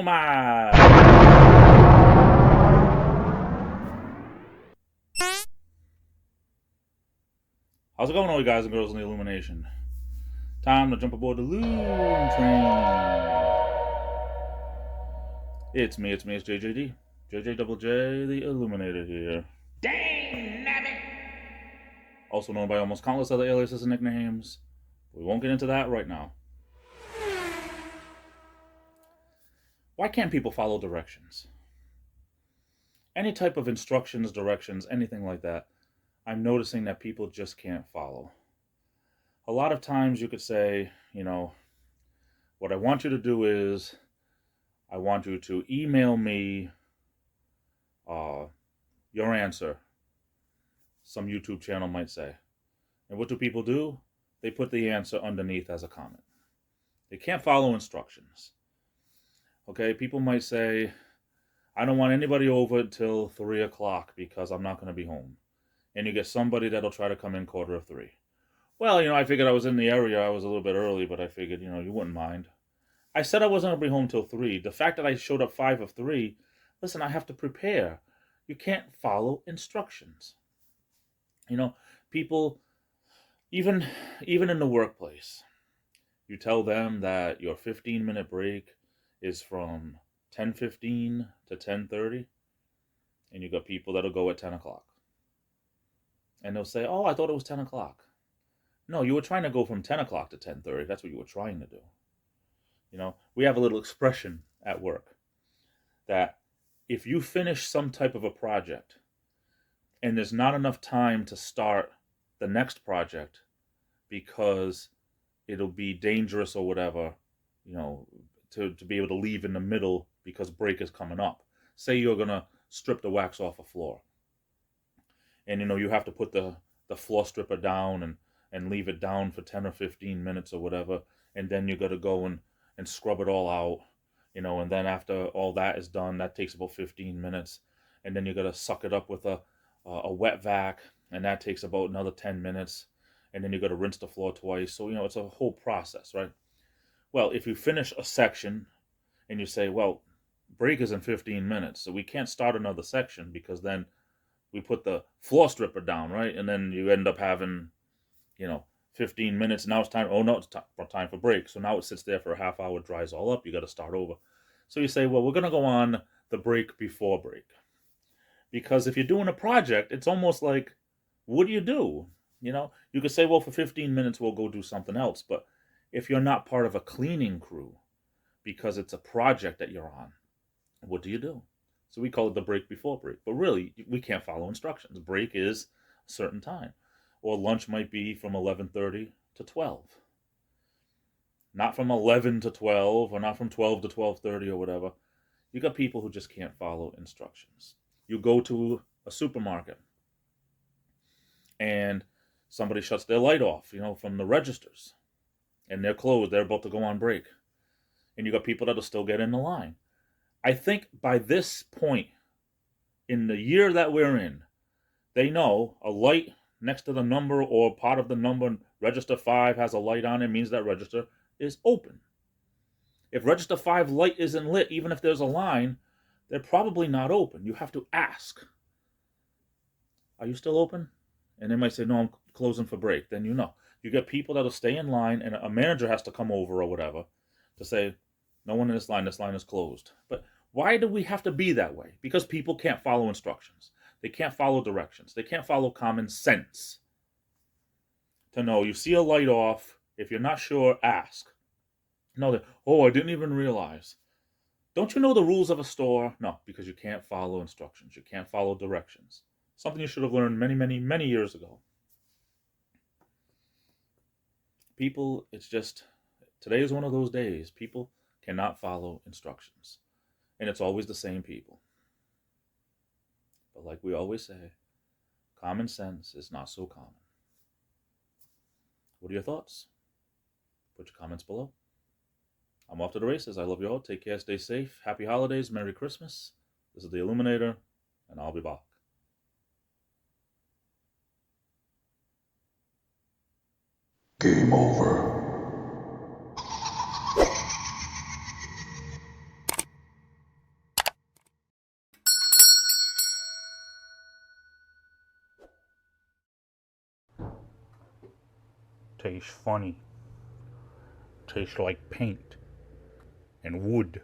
Dynamite! How's it going, all you guys and girls in the Illumination? Time to jump aboard the Loom Train. It's me, it's JJD. JJ Double J, the Illuminator here. Dang nabbit! Also known by almost countless other aliases and nicknames. We won't get into that right now. Why can't people follow directions? Any type of instructions, directions, anything like that, I'm noticing that people just can't follow. A lot of times you could say, what I want you to do is, I want you to email me your answer, some YouTube channel might say. And what do people do? They put the answer underneath as a comment. They can't follow instructions. Okay, people might say, I don't want anybody over until 3 o'clock because I'm not going to be home. And you get somebody that'll try to come in 2:45. Well, I figured I was in the area. I was a little bit early, but I figured, you wouldn't mind. I said I wasn't going to be home till 3. The fact that I showed up 5 of 3, listen, I have to prepare. You can't follow instructions. People, even in the workplace, you tell them that your 15-minute break is from 10:15 to 10:30, and you got people that'll go at 10 o'clock. And they'll say, oh, I thought it was 10 o'clock. No, you were trying to go from 10 o'clock to 10:30. That's what you were trying to do. We have a little expression at work that if you finish some type of a project and there's not enough time to start the next project because it'll be dangerous or whatever, to be able to leave in the middle because break is coming up. Say you're going to strip the wax off a floor. And, you have to put the floor stripper down and leave it down for 10 or 15 minutes or whatever. And then you got to go and scrub it all out, and then after all that is done, that takes about 15 minutes. And then you got to suck it up with a wet vac, and that takes about another 10 minutes. And then you got to rinse the floor twice. So, it's a whole process, right? Well, if you finish a section and you say, well, break is in 15 minutes, so we can't start another section because then we put the floor stripper down, right? And then you end up having, 15 minutes. Now it's time. Oh, no, it's time for break. So now it sits there for a half hour, dries all up. You got to start over. So you say, well, we're going to go on the break before break. Because if you're doing a project, it's almost like, what do? You could say, well, for 15 minutes, we'll go do something else. But if you're not part of a cleaning crew, because it's a project that you're on, what do? So we call it the break before break. But really, we can't follow instructions. Break is a certain time. Or lunch might be from 11:30 to 12. Not from 11 to 12, or not from 12 to 12:30 or whatever. You got people who just can't follow instructions. You go to a supermarket, and somebody shuts their light off, from the registers. And they're closed. They're about to go on break. And you got people that'll still get in the line. I think by this point, in the year that we're in, they know a light next to the number or part of the number, register 5 has a light on it, means that register is open. If register 5 light isn't lit, even if there's a line, they're probably not open. You have to ask, are you still open? And they might say, no, I'm closing for break. Then you get people that'll stay in line, and a manager has to come over or whatever to say, no one in this line is closed. But why do we have to be that way? Because people can't follow instructions. They can't follow directions. They can't follow common sense. To know, you see a light off, if you're not sure, ask. No, I didn't even realize. Don't you know the rules of a store? No, because you can't follow instructions. You can't follow directions. Something you should have learned many, many, many years ago. People, today is one of those days. People cannot follow instructions. And it's always the same people. But like we always say, common sense is not so common. What are your thoughts? Put your comments below. I'm off to the races. I love you all. Take care. Stay safe. Happy holidays. Merry Christmas. This is the Illuminator, and I'll be back. Game over. Tastes funny. Tastes like paint and wood.